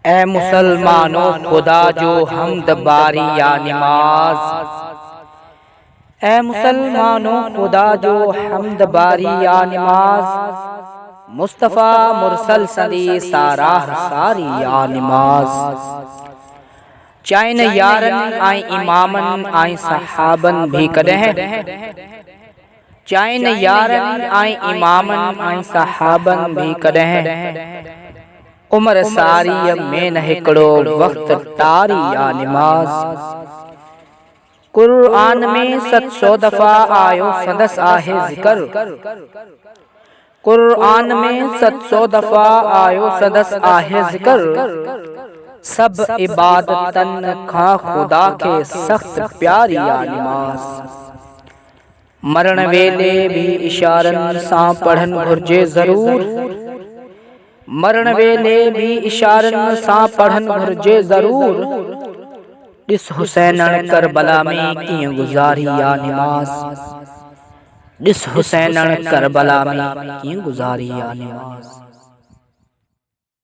ए मुसलमानों खुदा जो हमद बारी या नमाज। ए मुसलमानों खुदा जो हमद बारी या नमाज। मुस्तफ़ा मुरसल सदी साराह सारी या नमाज। चाइन यारन आई इमामन आई सहाबन भी कदह। चाइन यारन आई इमामन आई सहाबन भी कदह। उमर सारी में न हिकड़ो वक्त तारी या नमाज। कुरान में 700 दफा आयो संदस आहे जिक्र। कुरान में 700 दफा आयो संदस आहे जिक्र। सब इबादतन खा खुदा के सख्त प्यारी या नमाज। मरण वेले भी इशारन सा पढ़न घुर्जे जरूर। मरण वेले भी इशारन सा पढ़न घुर्जे जरूर। दिस हुसैनन करबला में कीअं गुजारी या नमाज। दिस हुसैनन करबला में कीअं गुजारी या नमाज।